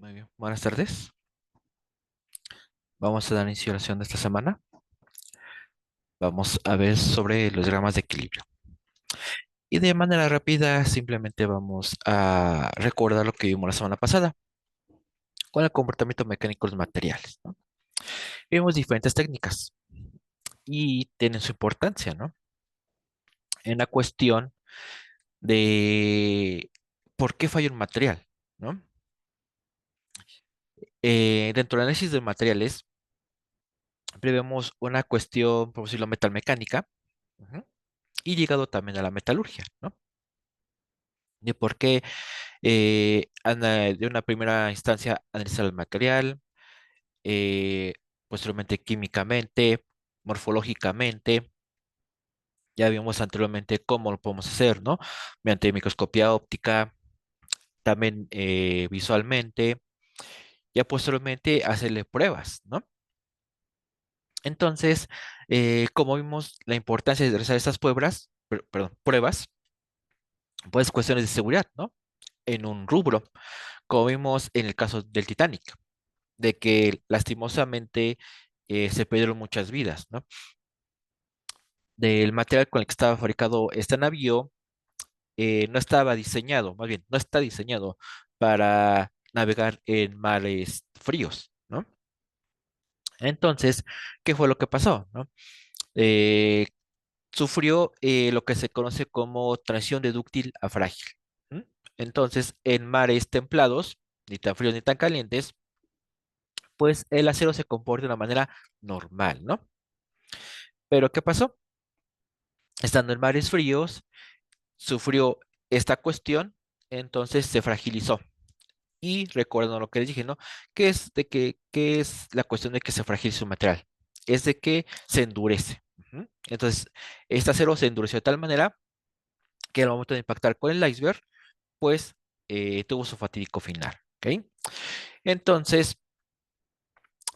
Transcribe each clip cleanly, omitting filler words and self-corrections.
Muy bien, buenas tardes. Vamos a dar inicio a la sesión de esta semana. Vamos a ver sobre los diagramas de equilibrio. Y de manera rápida, simplemente vamos a recordar lo que vimos la semana pasada con el comportamiento mecánico de los materiales, ¿no? Vimos diferentes técnicas y tienen su importancia, ¿no? En la cuestión de por qué falla un material, ¿no? Dentro del análisis de materiales, prevemos una cuestión, por decirlo, metalmecánica, ujú, y llegado también a la metalurgia, ¿no? De por qué de una primera instancia analizar el material, eh, posteriormente químicamente, morfológicamente, ya vimos anteriormente cómo lo podemos hacer, ¿no? Mediante microscopía óptica, también visualmente, ya posteriormente hacerle pruebas, ¿no? Entonces, como vimos la importancia de realizar estas pruebas, perdón, pruebas, pues cuestiones de seguridad, ¿no? En un rubro, como vimos en el caso del Titanic, de que lastimosamente se perdieron muchas vidas, ¿no? Del material con el que estaba fabricado este navío, no estaba diseñado, más bien, no está diseñado para navegar en mares fríos, ¿no? Entonces, ¿qué fue lo que pasó, no? Eh, Sufrió lo que se conoce como transición de dúctil a frágil. ¿M? Entonces, en mares templados, ni tan fríos ni tan calientes, pues el acero se comporta de una manera normal, ¿no? Pero ¿qué pasó? Estando en mares fríos, sufrió esta cuestión, entonces se fragilizó. Y recuerdo lo que les dije, ¿no? ¿Qué es la cuestión de que se fragilice un material? Es de que se endurece. Ujú. Entonces, este acero se endureció de tal manera que al momento de impactar con el iceberg, pues tuvo su fatídico final. ¿Ok? Entonces,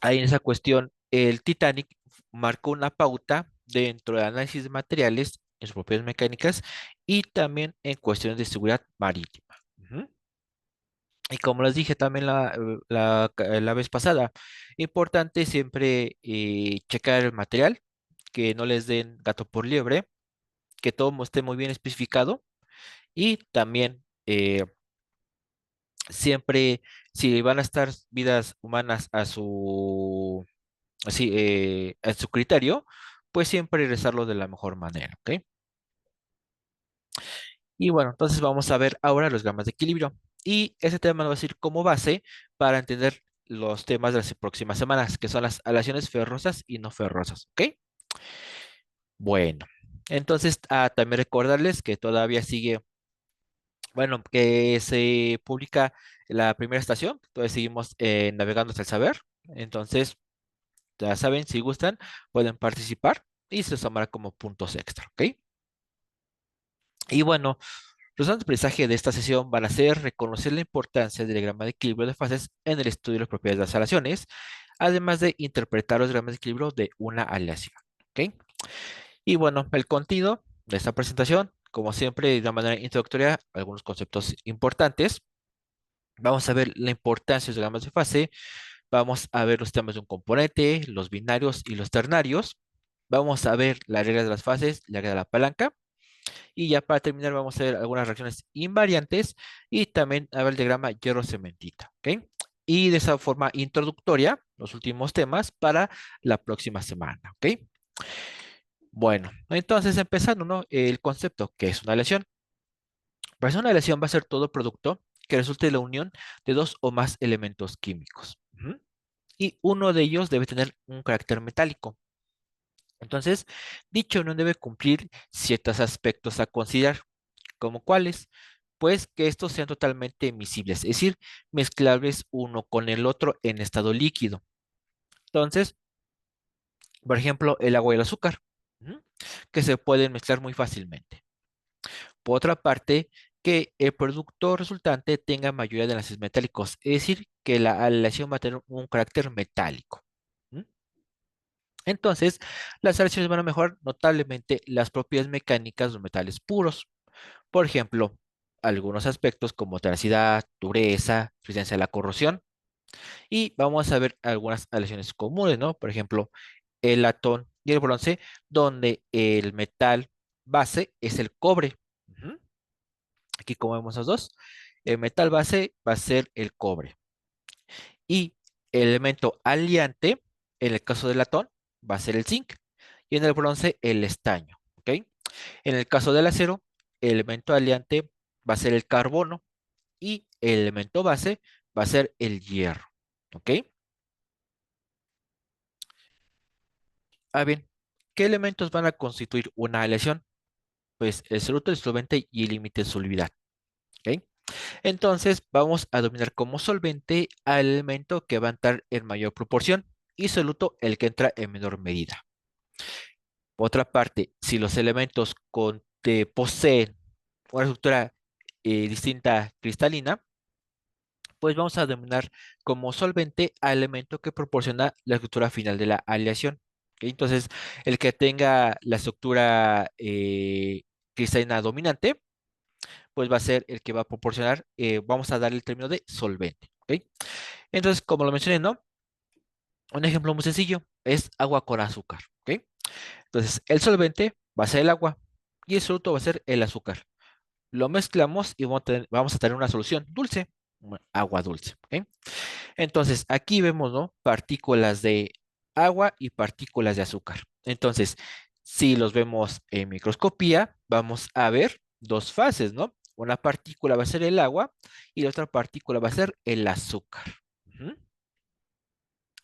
ahí en esa cuestión, el Titanic marcó una pauta dentro del análisis de materiales en sus propiedades mecánicas y también en cuestiones de seguridad marítima. Ujú. Y como les dije también la vez pasada, importante siempre checar el material, que no les den gato por liebre, que todo esté muy bien especificado y también siempre, si van a estar vidas humanas a su criterio, pues siempre rezarlo de la mejor manera, ¿ok? Y bueno, entonces vamos a ver ahora los gramas de equilibrio. Y ese tema nos va a servir como base para entender los temas de las próximas semanas, que son las aleaciones ferrosas y no ferrosas, ¿ok? Bueno, entonces también recordarles que todavía sigue, bueno, que se publica la primera estación, todavía seguimos navegando hasta el saber. Entonces, ya saben, si gustan, pueden participar y se tomará como puntos extra, ¿ok? Y bueno, los grandes aprendizajes de esta sesión van a ser reconocer la importancia del diagrama de equilibrio de fases en el estudio de las propiedades de las aleaciones, además de interpretar los diagramas de equilibrio de una aleación, ¿ok? Y bueno, el contenido de esta presentación, como siempre, de una manera introductoria, algunos conceptos importantes. Vamos a ver la importancia de los diagramas de fase. Vamos a ver los temas de un componente, los binarios y los ternarios. Vamos a ver las reglas de las fases, la regla de la palanca. Y ya para terminar vamos a ver algunas reacciones invariantes y también a ver el diagrama hierro-cementita. ¿Ok? Y de esa forma introductoria, los últimos temas para la próxima semana. ¿Ok? Bueno, entonces empezando, ¿no? El concepto que es una aleación. Pues una aleación va a ser todo producto que resulte de la unión de dos o más elementos químicos. Ujú. Y uno de ellos debe tener un carácter metálico. Entonces, dicha unión debe cumplir ciertos aspectos a considerar, como cuáles, pues que estos sean totalmente miscibles, es decir, mezclables uno con el otro en estado líquido. Entonces, por ejemplo, el agua y el azúcar, ¿m? Que se pueden mezclar muy fácilmente. Por otra parte, que el producto resultante tenga mayoría de enlaces metálicos, es decir, que la aleación va a tener un carácter metálico. ¿M? Entonces, las aleaciones van a mejorar notablemente las propiedades mecánicas de los metales puros. Por ejemplo, algunos aspectos como tenacidad, dureza, resistencia a la corrosión. Y vamos a ver algunas aleaciones comunes, ¿no? Por ejemplo, el latón y el bronce, donde el metal base es el cobre. Ujú. Aquí como vemos los dos, el metal base va a ser el cobre. Y el elemento aliante, en el caso del latón, va a ser el zinc. Y en el bronce, el estaño. ¿Ok? En el caso del acero, el elemento aliante va a ser el carbono. Y el elemento base va a ser el hierro. ¿Ok? Ah, bien. ¿Qué elementos van a constituir una aleación? Pues el soluto, el solvente y el límite de solubilidad. ¿Ok? Entonces vamos a dominar como solvente al elemento que va a entrar en mayor proporción y soluto el que entra en menor medida. Por otra parte, si los elementos poseen una estructura distinta cristalina, pues vamos a denominar como solvente al elemento que proporciona la estructura final de la aleación. ¿Ok? Entonces, el que tenga la estructura cristalina dominante, pues va a ser el que va a proporcionar, vamos a dar el término de solvente. ¿Ok? Entonces, como lo mencioné, ¿no? Un ejemplo muy sencillo es agua con azúcar. ¿Ok? Entonces, el solvente va a ser el agua y el soluto va a ser el azúcar. Lo mezclamos y vamos a tener una solución dulce, agua dulce. ¿Ok? Entonces, aquí vemos, ¿no? Partículas de agua y partículas de azúcar. Entonces, si los vemos en microscopía, vamos a ver dos fases, ¿no? Una partícula va a ser el agua y la otra partícula va a ser el azúcar. Ujú.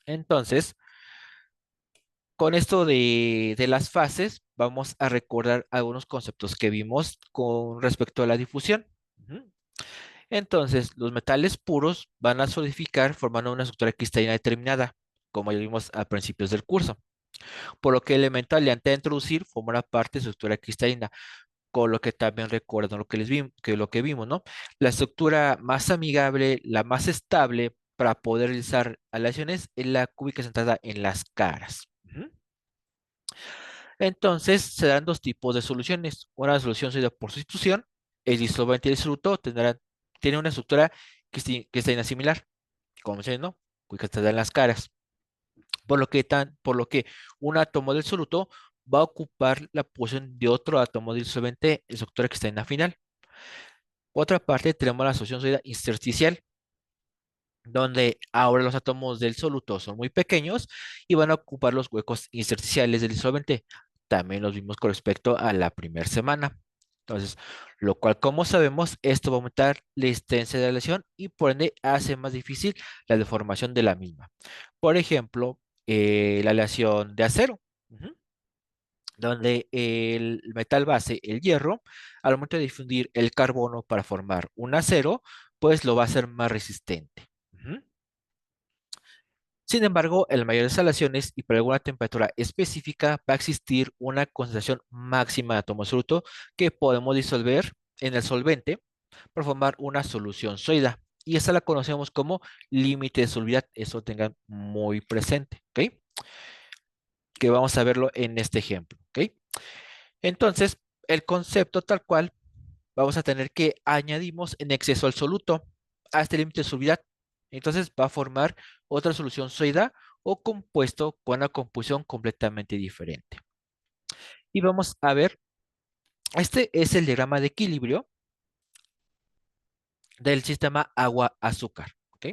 Entonces, con esto de las fases, vamos a recordar algunos conceptos que vimos con respecto a la difusión. Ujú. Entonces, los metales puros van a solidificar formando una estructura cristalina determinada, como ya vimos a principios del curso. Por lo que el elemento aliante a introducir formará parte de su estructura cristalina, con lo que también recuerdan lo que vimos, ¿no? La estructura más amigable, la más estable para poder realizar aleaciones es la cúbica centrada en las caras. Ujú. Entonces, se dan dos tipos de soluciones. Una solución sólida por sustitución, el disolvente y el soluto tienen una estructura cristalina similar, como mencioné, ¿no? Cúbica centrada en las caras. Por lo que un átomo del soluto va a ocupar la posición de otro átomo del solvente en su estructura cristalina final. Otra parte tenemos la solución sólida intersticial, donde ahora los átomos del soluto son muy pequeños y van a ocupar los huecos intersticiales del disolvente. También los vimos con respecto a la primera semana. Entonces, lo cual, como sabemos, esto va a aumentar la existencia de la lesión y por ende hace más difícil la deformación de la misma. Por ejemplo, la aleación de acero. Ujú. Donde el metal base, el hierro, al momento de difundir el carbono para formar un acero, pues lo va a hacer más resistente. Ujú. Sin embargo, en la mayoría de las aleaciones y por alguna temperatura específica va a existir una concentración máxima de átomos de soluto que podemos disolver en el solvente para formar una solución sólida. Y esa la conocemos como límite de solubilidad. Eso tengan muy presente, ¿ok? Que vamos a verlo en este ejemplo, ¿ok? Entonces, el concepto tal cual, vamos a tener que añadimos en exceso al soluto a este límite de solubilidad. Entonces va a formar otra solución sólida o compuesto con una composición completamente diferente. Y vamos a ver, este es el diagrama de equilibrio del sistema agua-azúcar. ¿Ok?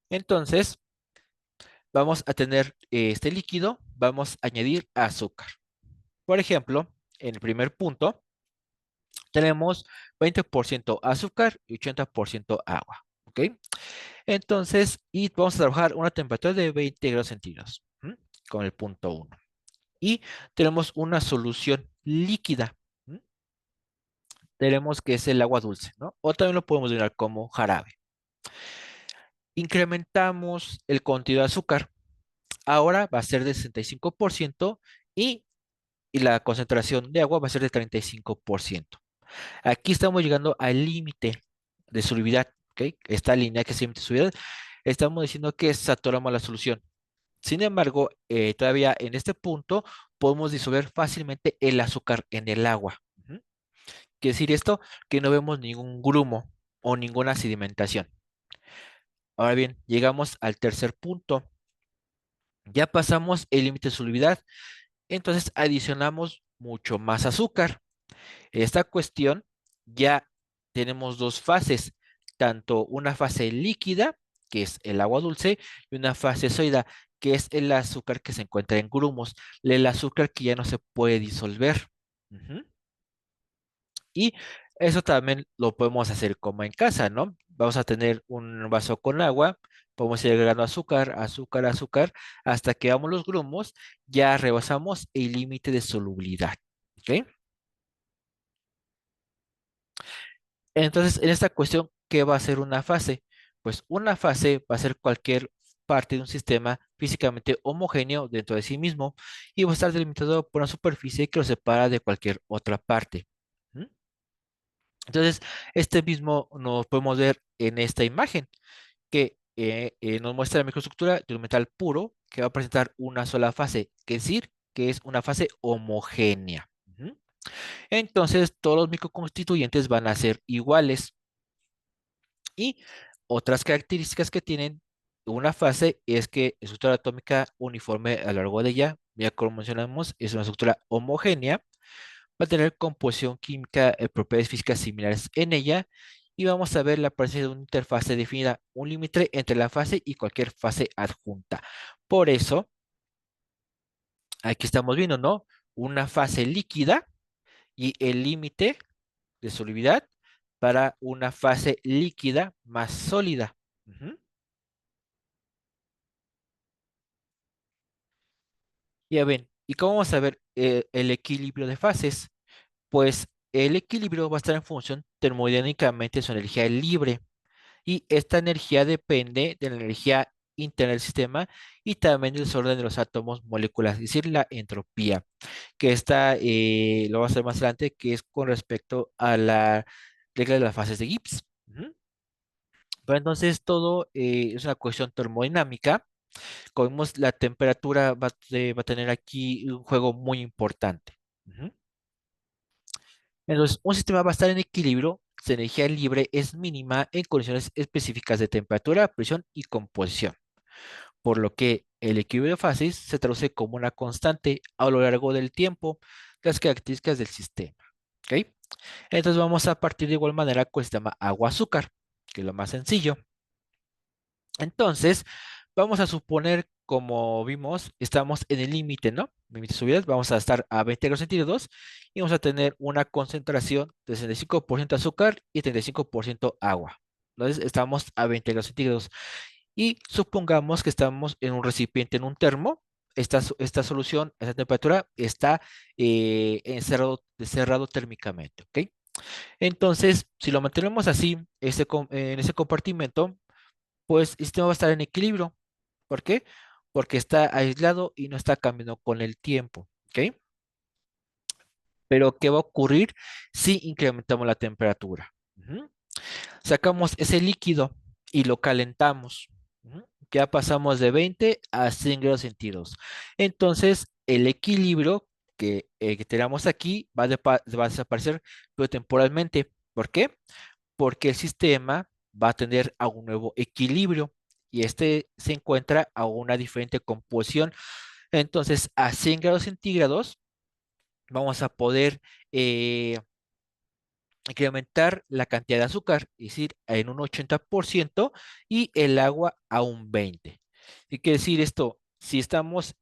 Entonces, vamos a tener este líquido, vamos a añadir azúcar. Por ejemplo, en el primer punto, tenemos 20% azúcar y 80% agua. ¿Ok? Entonces, y vamos a trabajar una temperatura de 20 grados centígrados, ¿m? Con el punto uno. Y tenemos una solución líquida. ¿M? Tenemos que es el agua dulce, ¿no? O también lo podemos denominar como jarabe. Incrementamos el contenido de azúcar. Ahora va a ser de 65% y, y la concentración de agua va a ser de 35%. Aquí estamos llegando al límite de solubilidad, ¿ok? Esta línea que es el límite de solubilidad, estamos diciendo que saturamos la solución. Sin embargo, todavía en este punto podemos disolver fácilmente el azúcar en el agua. Ujú. Quiere decir esto que no vemos ningún grumo o ninguna sedimentación. Ahora bien, llegamos al tercer punto. Ya pasamos el límite de solubilidad, entonces adicionamos mucho más azúcar. En esta cuestión ya tenemos dos fases, tanto una fase líquida, que es el agua dulce, y una fase sólida, que es el azúcar que se encuentra en grumos, el azúcar que ya no se puede disolver. Ujú. Y eso también lo podemos hacer como en casa, ¿no? Vamos a tener un vaso con agua, podemos ir agregando azúcar, azúcar, azúcar, hasta que vamos los grumos, ya rebasamos el límite de solubilidad. ¿Ok? Entonces, en esta cuestión, ¿qué va a ser una fase? Pues una fase va a ser cualquier parte de un sistema físicamente homogéneo dentro de sí mismo y va a estar delimitado por una superficie que lo separa de cualquier otra parte. ¿Mm? Entonces, este mismo nos podemos ver en esta imagen que nos muestra la microestructura de un metal puro que va a presentar una sola fase, que es decir, que es una fase homogénea. Ujú. Entonces, todos los microconstituyentes van a ser iguales. Y otras características que tienen una fase es que la estructura atómica uniforme a lo largo de ella, ya como mencionamos, es una estructura homogénea, va a tener composición química, propiedades físicas similares en ella, y vamos a ver la presencia de una interfase definida, un límite entre la fase y cualquier fase adjunta. Por eso, aquí estamos viendo, ¿no? Una fase líquida y el límite de solubilidad para una fase líquida más sólida. Ujú. Ya ven, ¿y cómo vamos a ver el equilibrio de fases? Pues el equilibrio va a estar en función termodinámicamente de su energía libre y esta energía depende de la energía interna del sistema y también del desorden de los átomos, moléculas, es decir, la entropía, que esta lo vamos a ver más adelante, que es con respecto a la regla de las fases de Gibbs. Ujú. Pero entonces todo es una cuestión termodinámica. Como vemos, la temperatura va a tener aquí un juego muy importante. Ujú. Entonces, un sistema va a estar en equilibrio, su energía libre es mínima en condiciones específicas de temperatura, presión y composición, por lo que el equilibrio de fases se traduce como una constante a lo largo del tiempo de las características del sistema. ¿Ok? Entonces vamos a partir de igual manera con el sistema agua-azúcar, que es lo más sencillo. Entonces, vamos a suponer, como vimos, estamos en el límite, ¿no? Límite de subidas, vamos a estar a 20 grados centígrados y vamos a tener una concentración de 65% azúcar y 35% agua. Entonces, estamos a 20 grados centígrados. Y supongamos que estamos en un recipiente, en un termo. Esta solución, esta temperatura, está cerrado térmicamente, ¿ok? Entonces, si lo mantenemos así, en ese compartimento, pues el sistema va a estar en equilibrio. ¿Por qué? Porque está aislado y no está cambiando con el tiempo. ¿Ok? Pero ¿qué va a ocurrir si incrementamos la temperatura? Ujú. Sacamos ese líquido y lo calentamos. Ujú. Ya pasamos de 20 a 100 grados centígrados. Entonces, el equilibrio que tenemos aquí va a desaparecer, pero temporalmente. ¿Por qué? Porque el sistema va a tener a un nuevo equilibrio y este se encuentra a una diferente composición. Entonces, a 100 grados centígrados vamos a poder eh, incrementar la cantidad de azúcar, es decir, en un 80% y el agua a un 20%. ¿Qué quiere decir esto? Si estamos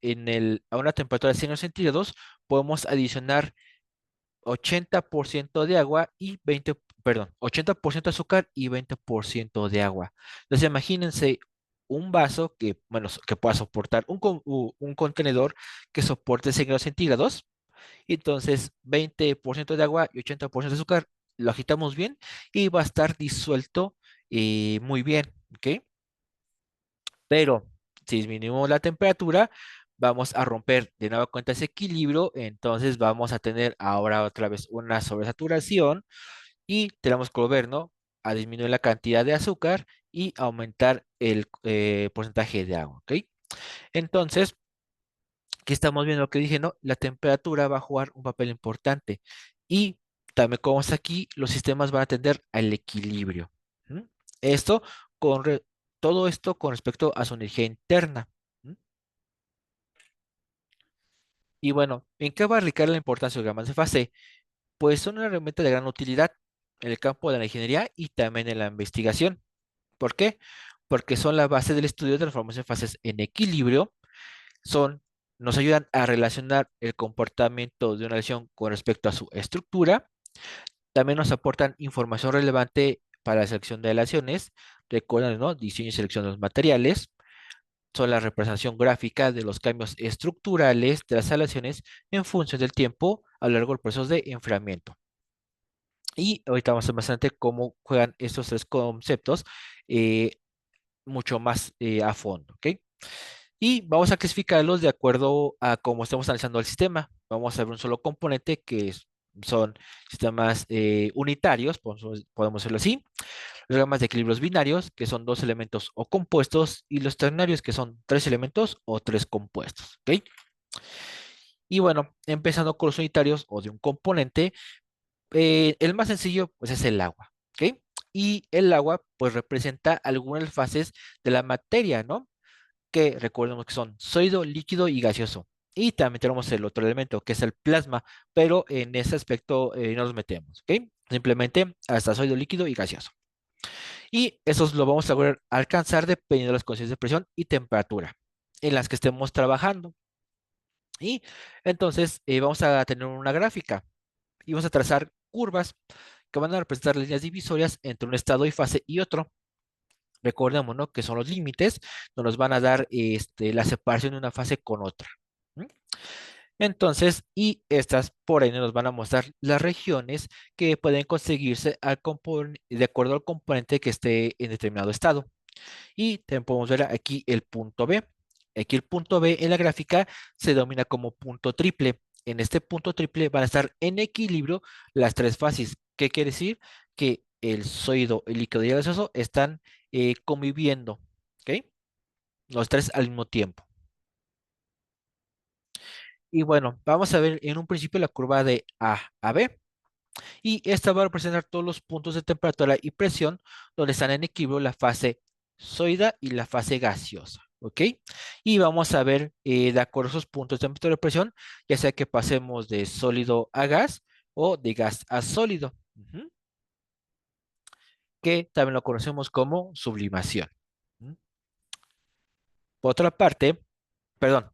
a una temperatura de 100 grados centígrados, podemos adicionar 80% de agua y 20, perdón, 80% de azúcar y 20% de agua. Entonces imagínense un vaso que, bueno, que pueda soportar un contenedor que soporte 100 grados centígrados. Y entonces 20% de agua y 80% de azúcar, lo agitamos bien y va a estar disuelto muy bien, ¿ok? Pero si disminuimos la temperatura, vamos a romper de nueva cuenta ese equilibrio, entonces vamos a tener ahora otra vez una sobresaturación y tenemos que volver, ¿no? A disminuir la cantidad de azúcar y aumentar el porcentaje de agua, ¿ok? Entonces, aquí estamos viendo lo que dije, ¿no? La temperatura va a jugar un papel importante y también como está aquí, los sistemas van a tender al equilibrio. ¿Mm? Esto con Todo esto con respecto a su energía interna. ¿Mm? Y bueno, ¿en qué va a radicar la importancia de los diagramas de fase? Pues son una herramienta de gran utilidad en el campo de la ingeniería y también en la investigación. ¿Por qué? Porque son la base del estudio de transformación de fases en equilibrio, son, nos ayudan a relacionar el comportamiento de una lesión con respecto a su estructura, también nos aportan información relevante para la selección de aleaciones, recuerden, ¿no? Diseño y selección de los materiales, son la representación gráfica de los cambios estructurales de las aleaciones en función del tiempo a lo largo del proceso de enfriamiento. Y ahorita vamos a ver bastante cómo juegan estos tres conceptos eh, mucho más a fondo, ¿ok? Y vamos a clasificarlos de acuerdo a cómo estamos analizando el sistema. Vamos a ver un solo componente son sistemas unitarios, podemos decirlo así. Los diagramas de equilibrios binarios, que son dos elementos o compuestos, y los ternarios, que son tres elementos o tres compuestos, ¿ok? Y bueno, empezando con los unitarios o de un componente, el más sencillo pues es el agua, ¿ok? Y el agua pues representa algunas fases de la materia, ¿no? Que recordemos que son sólido, líquido y gaseoso. Y también tenemos el otro elemento, que es el plasma, pero en ese aspecto no nos metemos, ¿ok? Simplemente hasta sólido, líquido y gaseoso. Y esos lo vamos a lograr alcanzar dependiendo de las condiciones de presión y temperatura en las que estemos trabajando. Y entonces vamos a tener una gráfica y vamos a trazar curvas que van a representar líneas divisorias entre un estado y fase y otro. Recordemos, ¿no? Que son los límites, nos van a dar la separación de una fase con otra. ¿M? Entonces, y estas por ende nos van a mostrar las regiones que pueden conseguirse de acuerdo al componente que esté en determinado estado. Y también podemos ver aquí el punto B. Aquí el punto B en la gráfica se denomina como punto triple. En este punto triple van a estar en equilibrio las tres fases. ¿Qué quiere decir? Que el sólido, el líquido y el gaseoso están conviviendo, ¿ok? Los tres al mismo tiempo. Y bueno, vamos a ver en un principio la curva de A a B. Y esta va a representar todos los puntos de temperatura y presión donde están en equilibrio la fase sólida y la fase gaseosa, ¿ok? Y vamos a ver, de acuerdo a esos puntos de temperatura y presión, ya sea que pasemos de sólido a gas o de gas a sólido, que también lo conocemos como sublimación. Ujú. Por otra parte, perdón,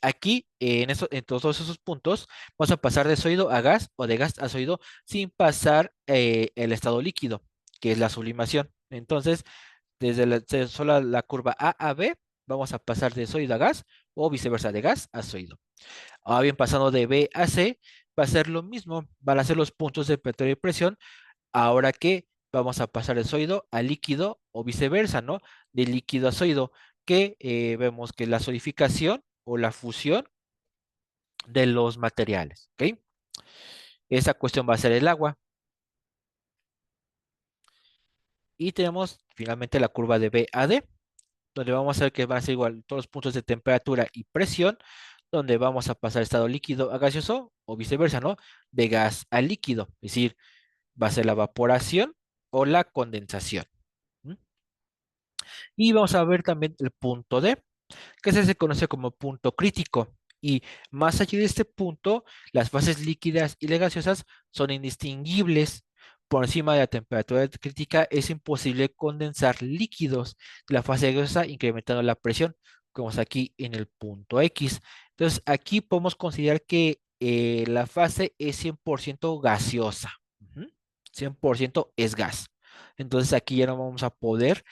aquí en todos esos puntos vamos a pasar de sólido a gas o de gas a sólido sin pasar el estado líquido, que es la sublimación. Entonces, solo la curva A a B, vamos a pasar de sólido a gas o viceversa, de gas a sólido. Ahora bien, pasando de B a C, va a ser lo mismo, van a ser los puntos de temperatura y presión. Ahora que vamos a pasar de sólido a líquido o viceversa, ¿no? De líquido a sólido, que vemos que la solidificación o la fusión de los materiales, ¿ok? Esa cuestión va a ser el agua. Y tenemos finalmente la curva de B a D, donde vamos a ver que van a ser igual todos los puntos de temperatura y presión, donde vamos a pasar de estado líquido a gaseoso o viceversa, ¿no? De gas a líquido, es decir, va a ser la evaporación o la condensación. ¿M? Y vamos a ver también el punto D, que se conoce como punto crítico. Y más allá de este punto, las fases líquidas y las gaseosas son indistinguibles. Por encima de la temperatura crítica es imposible condensar líquidos de la fase gaseosa incrementando la presión, como es aquí en el punto X. Entonces, aquí podemos considerar que la fase es 100% gaseosa. Ujú. 100% es gas. Entonces, aquí ya no vamos a poder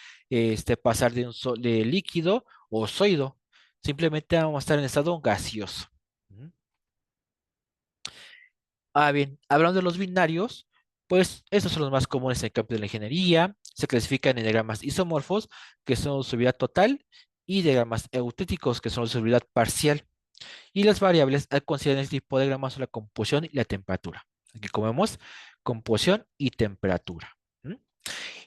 pasar de líquido o sólido. Simplemente vamos a estar en estado gaseoso. Ujú. Ah, bien, hablando de los binarios, pues estos son los más comunes en el campo de la ingeniería. Se clasifican en diagramas isomorfos, que son solubilidad total, y diagramas eutéticos, que son solubilidad parcial. Y las variables al considerar este tipo de diagramas son la composición y la temperatura. Aquí como vemos, composición y temperatura. ¿Mm?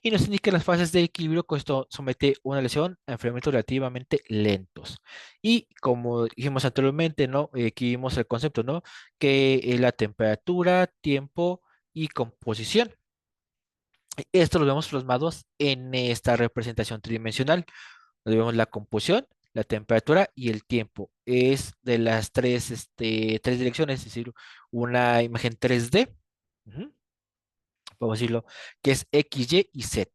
Y nos indica las fases de equilibrio que esto somete una lesión a enfriamientos relativamente lentos. Y como dijimos anteriormente, ¿no? Aquí vimos el concepto, ¿no? Que es la temperatura, tiempo y composición. Esto lo vemos plasmados en esta representación tridimensional, donde vemos la composición, la temperatura y el tiempo. Es de las tres direcciones, es decir, una imagen 3D, ujú, podemos decirlo, que es X, Y y Z.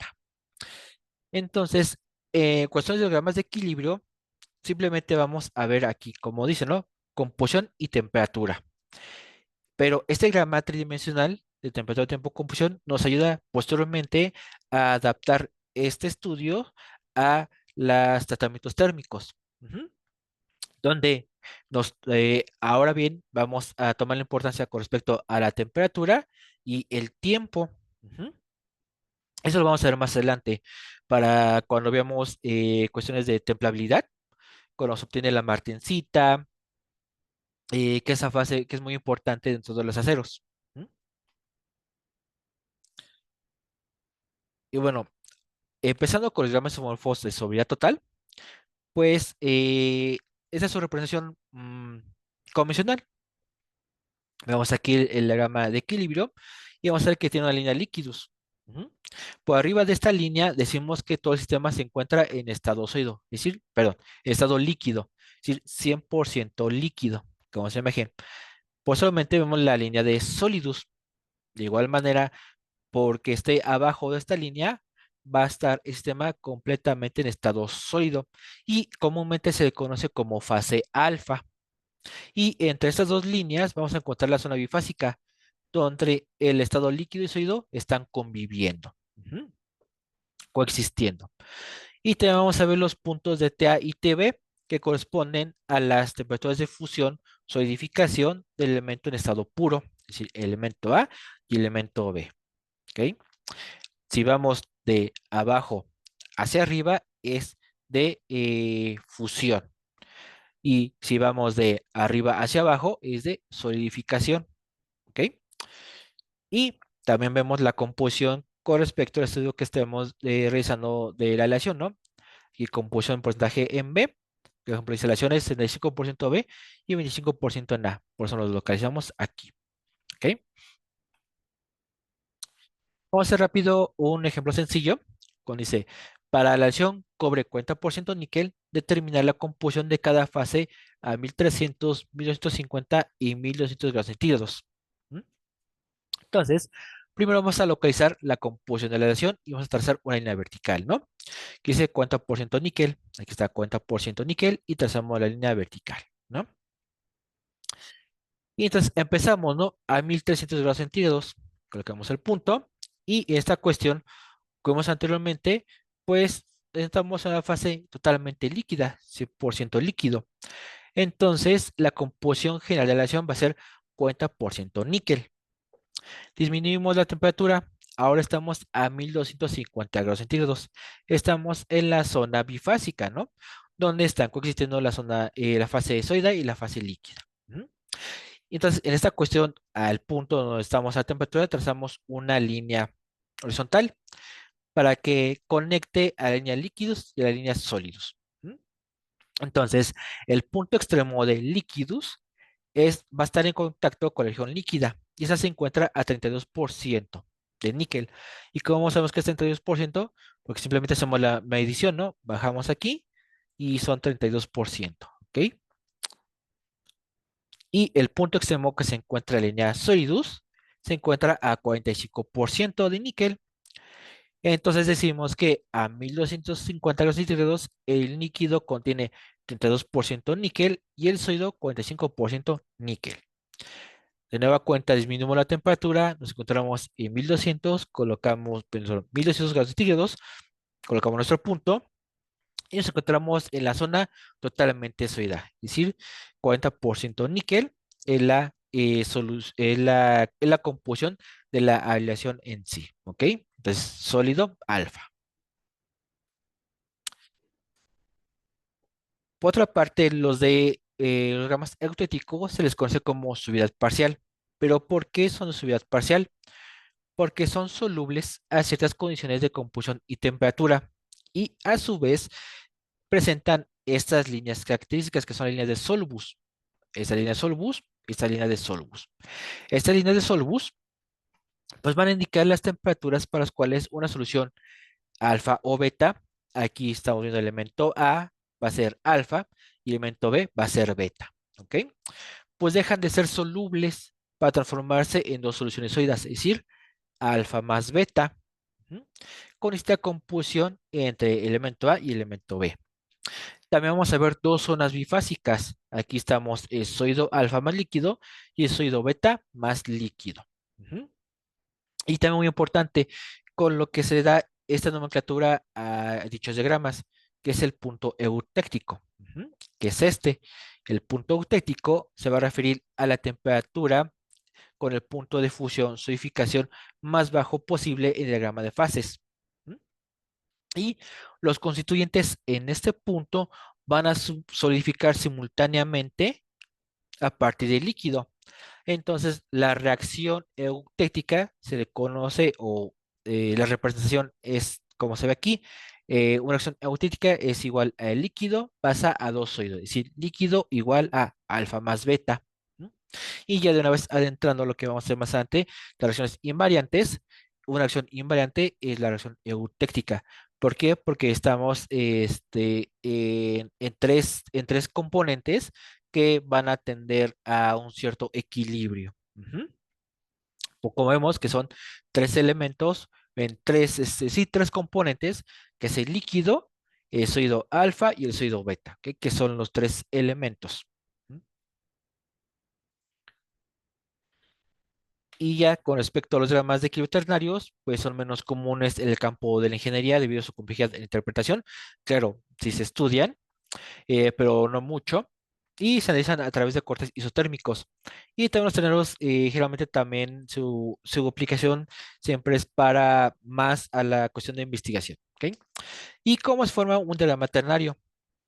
Entonces, cuestiones de diagramas de equilibrio, simplemente vamos a ver aquí, como dice, ¿no? Composición y temperatura. Pero este diagrama tridimensional de temperatura, tiempo, composición nos ayuda posteriormente a adaptar este estudio a los tratamientos térmicos, ujú, donde ahora bien vamos a tomar la importancia con respecto a la temperatura y el tiempo. Ujú. Eso lo vamos a ver más adelante para cuando veamos cuestiones de templabilidad, cuando se obtiene la martensita, que esa fase que es muy importante dentro de los aceros. ¿Mm? Y bueno, empezando con los diagramas isomorfos de sobriedad total, pues esa es su representación convencional. Vemos aquí el diagrama de equilibrio y vamos a ver que tiene una línea líquidos. Ujú. Por arriba de esta línea decimos que todo el sistema se encuentra en estado sólido, es decir, perdón, estado líquido, es decir, 100% líquido, como se imagen. Posteriormente vemos la línea de sólidos. De igual manera, porque esté abajo de esta línea, va a estar el sistema completamente en estado sólido y comúnmente se le conoce como fase alfa. Y entre estas dos líneas vamos a encontrar la zona bifásica, donde el estado líquido y sólido están conviviendo, ujú, coexistiendo. Y también vamos a ver los puntos de TA y TB que corresponden a las temperaturas de fusión, solidificación del elemento en estado puro, es decir, elemento A y elemento B. ¿Ok? Si vamos de abajo hacia arriba, es de fusión. Y si vamos de arriba hacia abajo, es de solidificación. ¿Ok? Y también vemos la composición con respecto al estudio que estemos realizando de la aleación, ¿no? Y composición en porcentaje en B, por ejemplo, instalaciones 65% B y 25% en A. Por eso los localizamos aquí. ¿Ok? Vamos a hacer rápido un ejemplo sencillo. Cuando dice, para la aleación cobre 40% níquel, determinar la composición de cada fase a 1300, 1250 y 1200 grados centígrados. ¿Mm? Entonces, primero vamos a localizar la composición de la aleación y vamos a trazar una línea vertical, ¿no? Que dice 40% níquel, aquí está 40% níquel y trazamos la línea vertical, ¿no? Y entonces empezamos, ¿no? A 1300 grados centígrados, colocamos el punto y esta cuestión, como vimos anteriormente, pues estamos en una fase totalmente líquida, 100% líquido. Entonces, la composición general de la aleación va a ser 40% níquel. Disminuimos la temperatura. Ahora estamos a 1250 grados centígrados. Estamos en la zona bifásica, ¿no? Donde están coexistiendo la fase sólida y la fase líquida. ¿Mm? Entonces, en esta cuestión, al punto donde estamos a temperatura, trazamos una línea horizontal para que conecte a la línea líquidos y a la línea sólidos. ¿Mm? Entonces, el punto extremo de líquidos va a estar en contacto con la región líquida y esa se encuentra a 32% de níquel. ¿Y cómo sabemos que es 32%? Porque simplemente hacemos la medición, ¿no? Bajamos aquí y son 32%, ¿ok? Y el punto extremo que se encuentra en la línea Solidus se encuentra a 45% de níquel. Entonces decimos que a 1250 grados centígrados el líquido contiene 32% níquel y el sólido 45% níquel. De nueva cuenta disminuimos la temperatura, nos encontramos en 1200, colocamos, perdón, 1200 grados centígrados, colocamos nuestro punto y nos encontramos en la zona totalmente sólida, es decir, 40% níquel en la composición de la aleación en sí, ¿ok? Entonces, sólido alfa. Por otra parte, los gamas eutéticos se les conoce como suavidad parcial. ¿Pero por qué son de suavidad parcial? Porque son solubles a ciertas condiciones de composición y temperatura y a su vez presentan estas líneas características que son líneas de Solbus. Esta línea de Solbus y esta línea de Solbus. Estas líneas de Solbus pues van a indicar las temperaturas para las cuales una solución alfa o beta, aquí estamos viendo el elemento A va a ser alfa y el elemento B va a ser beta, ¿ok? Pues dejan de ser solubles para transformarse en dos soluciones sólidas, es decir, alfa más beta, ¿m? Con esta composición entre elemento A y elemento B. También vamos a ver dos zonas bifásicas. Aquí estamos el sólido alfa más líquido y el sólido beta más líquido. Ujú. Y también muy importante, con lo que se le da esta nomenclatura a dichos diagramas, que es el punto eutéctico, ujú, que es este. El punto eutéctico se va a referir a la temperatura con el punto de fusión solidificación más bajo posible en el diagrama de fases. ¿M? Y los constituyentes en este punto van a solidificar simultáneamente a partir del líquido. Entonces, la reacción eutéctica se le conoce o la representación es como se ve aquí. Una reacción eutética es igual a el líquido pasa a dos sólidos, es decir, líquido igual a alfa más beta. ¿M? Y ya de una vez adentrando a lo que vamos a hacer más adelante, las reacciones invariantes. Una reacción invariante es la reacción eutéctica. ¿Por qué? Porque estamos en tres componentes que van a tender a un cierto equilibrio. Ujú. O como vemos que son tres elementos en tres, sí, tres componentes, que es el líquido, el sólido alfa y el sólido beta, ¿ok? Que son los tres elementos. ¿Mm? Y ya con respecto a los diagramas de equilibrio ternarios, pues son menos comunes en el campo de la ingeniería debido a su complejidad en interpretación. Claro, si se estudian, pero no mucho. Y se analizan a través de cortes isotérmicos. Y también los terneros, generalmente también su aplicación siempre es para más a la cuestión de investigación. ¿Ok? ¿Y cómo se forma un diagrama ternario?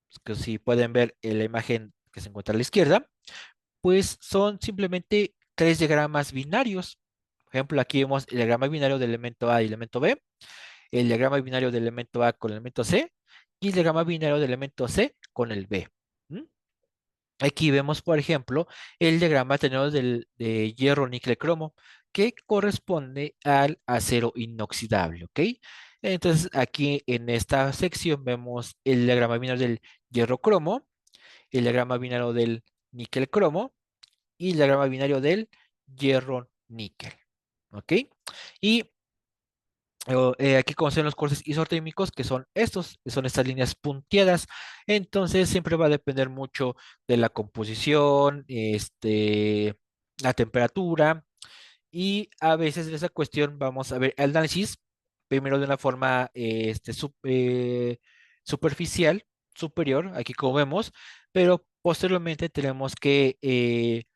Pues que si pueden ver en la imagen que se encuentra a la izquierda, pues son simplemente tres diagramas binarios. Por ejemplo, aquí vemos el diagrama binario del elemento A y elemento B, el diagrama binario del elemento A con el elemento C y el diagrama binario del elemento C con el B. ¿Mm? Aquí vemos, por ejemplo, el diagrama tenemos de hierro, níquel, cromo, que corresponde al acero inoxidable, ¿ok? Entonces, aquí en esta sección vemos el diagrama binario del hierro cromo, el diagrama binario del níquel cromo y el diagrama binario del hierro níquel, ¿ok? Y aquí conocen los cortes isotérmicos, que son estos, que son estas líneas punteadas. Entonces, siempre va a depender mucho de la composición, la temperatura, y a veces en esa cuestión vamos a ver el análisis, primero de una forma superficial, superior, aquí como vemos, pero posteriormente tenemos que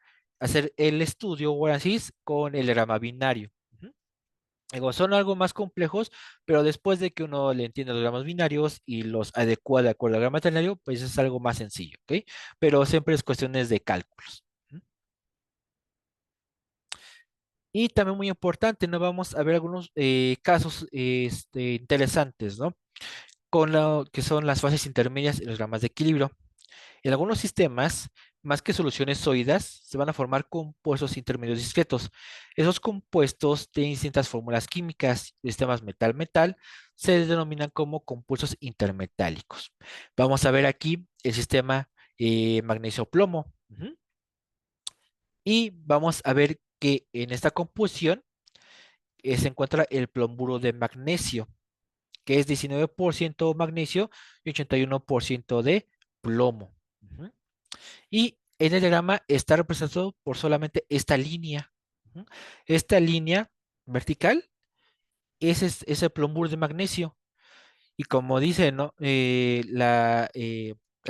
hacer el estudio o análisis con el diagrama binario. Ujú. Digo, son algo más complejos, pero después de que uno le entiende los gramas binarios y los adecua de acuerdo al grama ternario, pues es algo más sencillo, ¿ok? Pero siempre es cuestiones de cálculos. ¿Mm? Y también muy importante, ¿no? Vamos a ver algunos casos interesantes, ¿no? Con lo que son las fases intermedias y los gramas de equilibrio. En algunos sistemas, más que soluciones sólidas, se van a formar compuestos intermedios discretos. Esos compuestos tienen distintas fórmulas químicas. Sistemas metal-metal se denominan como compuestos intermetálicos. Vamos a ver aquí el sistema magnesio-plomo. Ujú. Y vamos a ver que en esta composición se encuentra el plomuro de magnesio, que es 19% magnesio y 81% de plomo. Ujú. Y en el diagrama está representado por solamente esta línea. Ujú. Esta línea vertical es el plomuro de magnesio. Y como dice, ¿no? El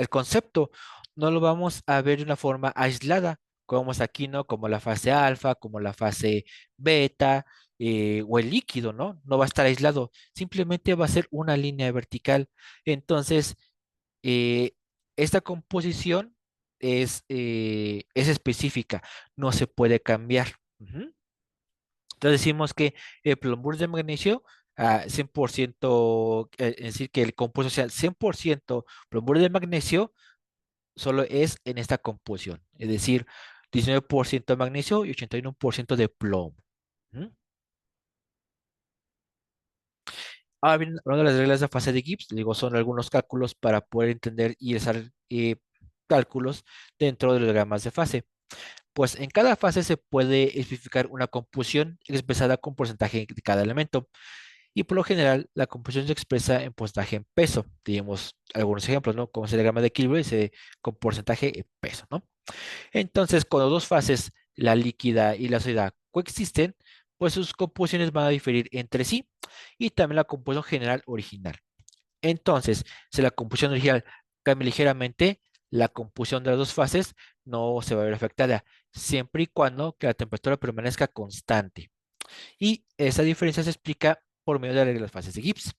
concepto no lo vamos a ver de una forma aislada, como vemos aquí, ¿no? Como la fase alfa, como la fase beta, o el líquido, ¿no? No va a estar aislado, simplemente va a ser una línea vertical. Entonces, eh, esta composición es específica, no se puede cambiar. Ujú. Entonces decimos que el plomuro de magnesio, 100%, es decir, que el compuesto sea 100% plomuro de magnesio, solo es en esta composición, es decir, 19% de magnesio y 81% de plomo. ¿Mm? Ahora bien, una de las reglas de fase de Gibbs, digo, son algunos cálculos para poder entender y hacer cálculos dentro de los diagramas de fase. Pues en cada fase se puede especificar una composición expresada con porcentaje de cada elemento. Y por lo general, la composición se expresa en porcentaje en peso. Tenemos algunos ejemplos, ¿no? Como es el diagrama de equilibrio, dice con porcentaje en peso, ¿no? Entonces, cuando dos fases, la líquida y la sólida, coexisten, pues sus composiciones van a diferir entre sí y también la composición general original. Entonces, si la composición original cambia ligeramente, la composición de las dos fases no se va a ver afectada, siempre y cuando que la temperatura permanezca constante. Y esa diferencia se explica por medio de las fases de Gibbs.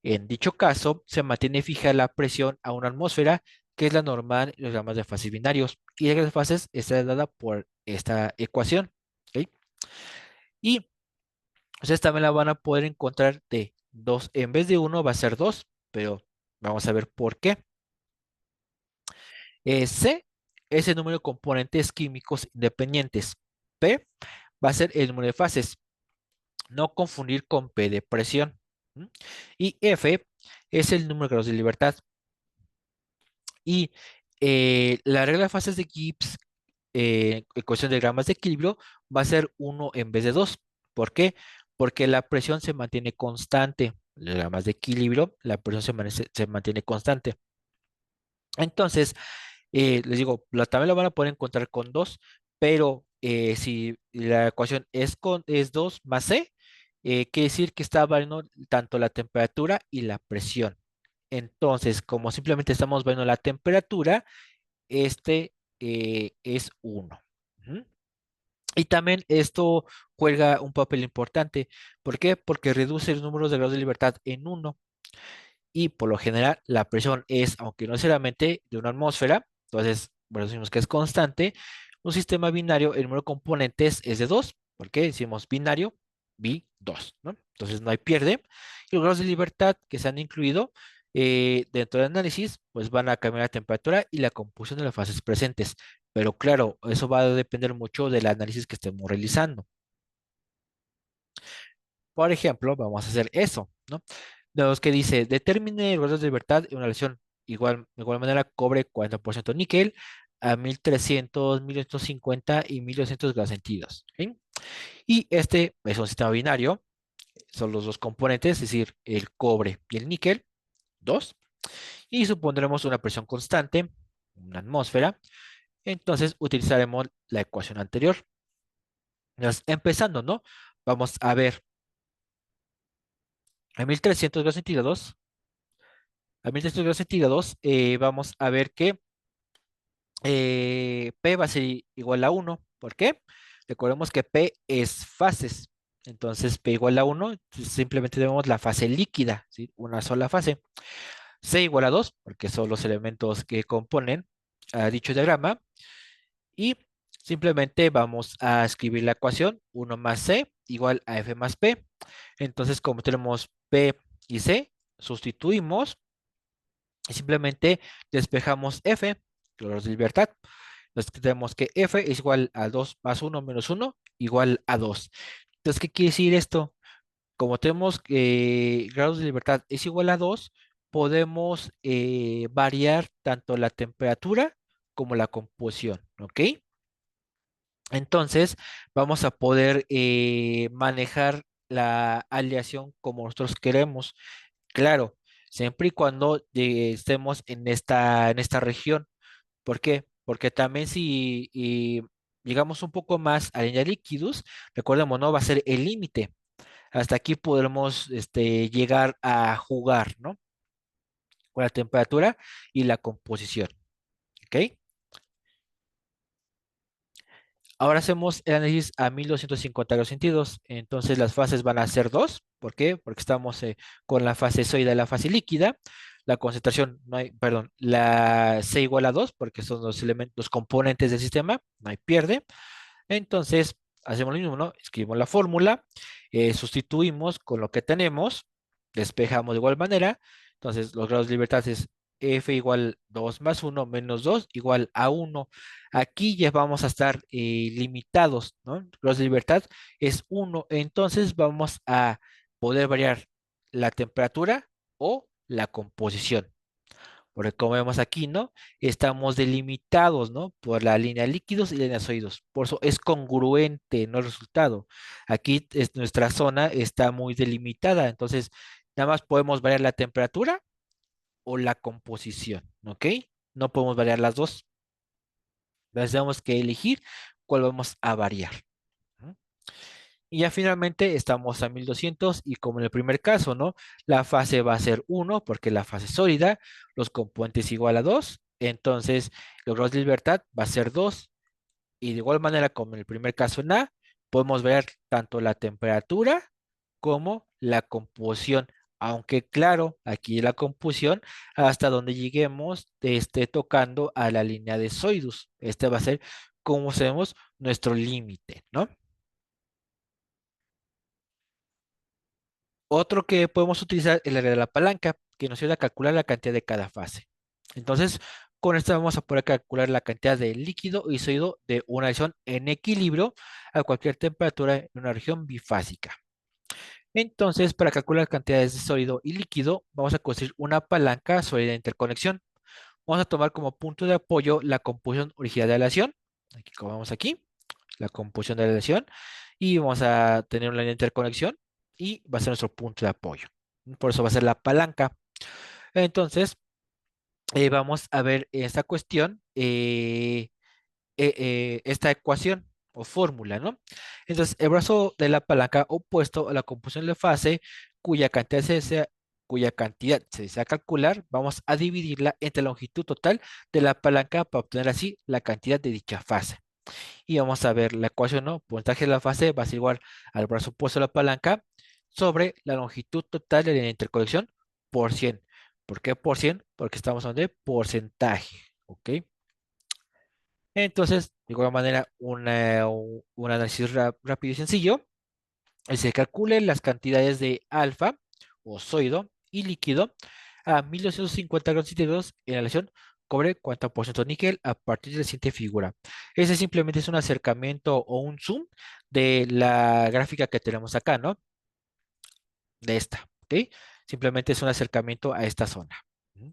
En dicho caso, se mantiene fija la presión a una atmósfera, que es la normal en los diagramas de fases binarios, y la regla de fases está dada por esta ecuación. ¿Ok? Y ustedes también la van a poder encontrar de 2 en vez de uno va a ser 2, pero vamos a ver por qué. C es el número de componentes químicos independientes. P va a ser el número de fases. No confundir con P de presión. ¿M? Y F es el número de grados de libertad. Y la regla de fases de Gibbs, ecuación de gramas de equilibrio, va a ser uno en vez de 2. ¿Por qué? Porque la presión se mantiene constante. Los gramas de equilibrio, la presión se mantiene constante. Entonces, les digo, también lo van a poder encontrar con 2, pero si la ecuación es 2 más C, quiere decir que está variando tanto la temperatura y la presión. Entonces, como simplemente estamos viendo la temperatura, este es 1. Ujú. Y también esto juega un papel importante. ¿Por qué? Porque reduce el número de grados de libertad en 1 y por lo general la presión es, aunque no necesariamente de una atmósfera, entonces, bueno, decimos que es constante, un sistema binario, el número de componentes es de 2, ¿por qué? Decimos binario, bi, 2, ¿no? Entonces no hay pierde. Y los grados de libertad que se han incluido dentro del análisis, pues van a cambiar la temperatura y la composición de las fases presentes. Pero claro, eso va a depender mucho del análisis que estemos realizando. Por ejemplo, vamos a hacer eso, ¿no? De los que dice, determine el grado de libertad en una aleación de igual manera, cobre 40% níquel a 1300, 1250 y 1200 grados centígrados. ¿Ok? Y este es un sistema binario, son los dos componentes, es decir, el cobre y el níquel, dos. Y supondremos una presión constante, una atmósfera. Entonces utilizaremos la ecuación anterior. Entonces, empezando, ¿no? Vamos a ver a 1300 grados centígrados. A 1300 grados centígrados, vamos a ver que P va a ser igual a 1. ¿Por qué? Recordemos que P es fases. Entonces, P igual a 1, simplemente tenemos la fase líquida, ¿sí? Una sola fase. C igual a 2, porque son los elementos que componen a dicho diagrama. Y simplemente vamos a escribir la ecuación 1 más C igual a F más P. Entonces, como tenemos P y C, sustituimos y simplemente despejamos F, grados de libertad. Entonces tenemos que F es igual a 2 más 1 menos 1 igual a 2. Entonces, ¿qué quiere decir esto? Como tenemos grados de libertad es igual a 2, podemos variar tanto la temperatura como la composición, ¿ok? Entonces, vamos a poder manejar la aleación como nosotros queremos. Claro, siempre y cuando estemos en esta región. ¿Por qué? Porque también si llegamos un poco más a línea líquidos, recordemos, no va a ser el límite. Hasta aquí podremos llegar a jugar, ¿no? Con la temperatura y la composición. ¿Ok? Ahora hacemos el análisis a 1250 grados centígrados. Entonces las fases van a ser dos. ¿Por qué? Porque estamos con la fase sólida y la fase líquida. La concentración, no hay, perdón, la C igual a 2 porque son los elementos, los componentes del sistema, no hay pierde. Entonces hacemos lo mismo, ¿no? Escribimos la fórmula, sustituimos con lo que tenemos, despejamos de igual manera. Entonces los grados de libertad es F igual 2 más 1 menos 2 igual a 1. Aquí ya vamos a estar limitados, ¿no? Grados de libertad es 1. Entonces vamos a poder variar la temperatura o la composición. Porque como vemos aquí, ¿no? Estamos delimitados, ¿no? Por la línea líquidos y línea sólidos. Por eso es congruente, ¿no? El resultado. Aquí nuestra zona está muy delimitada. Entonces, nada más podemos variar la temperatura o la composición, ¿ok? No podemos variar las dos. Entonces, tenemos que elegir cuál vamos a variar. ¿No? Y ya finalmente estamos a 1200 y como en el primer caso, ¿no? La fase va a ser 1 porque la fase es sólida, los componentes igual a 2, entonces los grados de libertad va a ser 2 y de igual manera como en el primer caso en A, podemos ver tanto la temperatura como la composición, aunque claro, aquí la composición hasta donde lleguemos esté tocando a la línea de Soidus. Este va a ser, como sabemos, nuestro límite, ¿no? Otro que podemos utilizar es la de la palanca, que nos ayuda a calcular la cantidad de cada fase. Entonces, con esto vamos a poder calcular la cantidad de líquido y sólido de una región en equilibrio a cualquier temperatura en una región bifásica. Entonces, para calcular cantidades de sólido y líquido, vamos a construir una palanca sólida de interconexión. Vamos a tomar como punto de apoyo la composición original de la aleación. Aquí, como vemos aquí, la composición de la aleación. Y vamos a tener una línea de interconexión y va a ser nuestro punto de apoyo. Por eso va a ser la palanca. Entonces, vamos a ver esta cuestión, esta ecuación o fórmula, ¿no? Entonces, el brazo de la palanca opuesto a la composición de fase, cuya cantidad se desea calcular, vamos a dividirla entre la longitud total de la palanca para obtener así la cantidad de dicha fase. Y vamos a ver la ecuación, ¿no? Puntaje de la fase va a ser igual al brazo opuesto de la palanca sobre la longitud total de la interconexión por 100. ¿Por qué por 100? Porque estamos hablando de porcentaje, ¿ok? Entonces, de igual manera, un análisis rápido y sencillo. Se calcule las cantidades de alfa o soido y líquido a 1250 grados centígrados en la aleación cobre 40% níquel a partir de la siguiente figura. Ese simplemente es un acercamiento o un zoom de la gráfica que tenemos acá, ¿no? De esta, ¿ok? Simplemente es un acercamiento a esta zona. ¿Mm?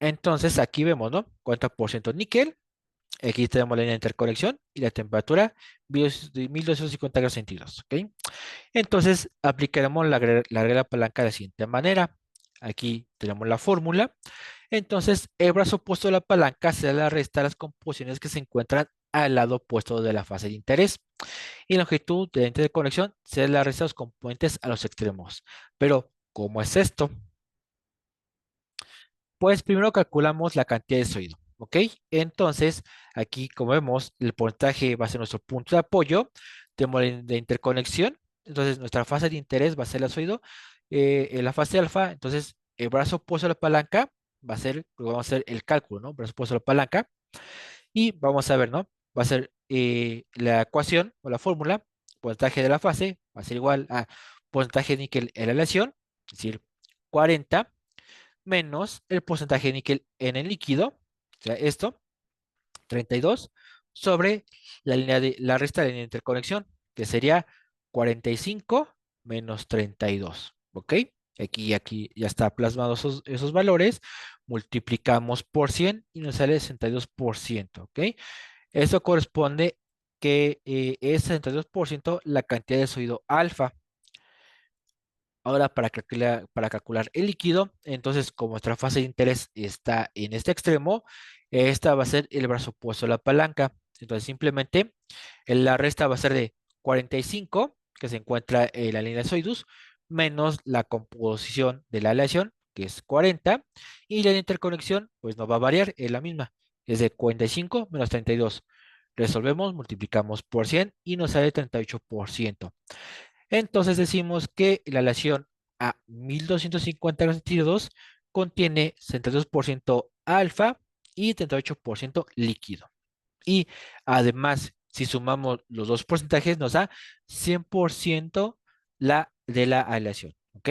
Entonces aquí vemos, ¿no? 40% níquel. Aquí tenemos la línea de interconexión y la temperatura de 1250 grados centígrados, ¿ok? Entonces, aplicaremos la regla palanca de la siguiente manera. Aquí tenemos la fórmula. Entonces, el brazo opuesto de la palanca se le resta a las composiciones que se encuentran al lado opuesto de la fase de interés. Y la longitud de la interconexión se le resta a los componentes a los extremos. Pero, ¿cómo es esto? Pues primero calculamos la cantidad de sólido, ¿ok? Entonces, aquí como vemos, el porcentaje va a ser nuestro punto de apoyo, tenemos la interconexión, entonces nuestra fase de interés va a ser el sólido, en la fase alfa, entonces el brazo opuesto a la palanca va a ser, vamos a hacer el cálculo, ¿no? Brazo opuesto a la palanca, y vamos a ver, ¿no? Va a ser la ecuación o la fórmula, porcentaje de la fase va a ser igual a porcentaje de níquel en la aleación, es decir, 40 menos el porcentaje de níquel en el líquido, o sea, esto, 32, sobre la resta de la línea de interconexión, que sería 45 menos 32, ¿ok? Aquí ya está plasmado esos valores, multiplicamos por 100 y nos sale 62%, ¿ok? Eso corresponde que es 62% la cantidad de sólido alfa. Ahora, para calcular el líquido, entonces, como nuestra fase de interés está en este extremo, esta va a ser el brazo opuesto a la palanca. Entonces, simplemente la resta va a ser de 45, que se encuentra en la línea de Soidus, menos la composición de la aleación, que es 40, y la interconexión, pues no va a variar, es la misma, es de 45 menos 32. Resolvemos, multiplicamos por 100 y nos sale 38%. Entonces decimos que la aleación a 1250 grados centígrados contiene 62% alfa y 38% líquido. Y además, si sumamos los dos porcentajes, nos da 100% la de la aleación. ¿Ok?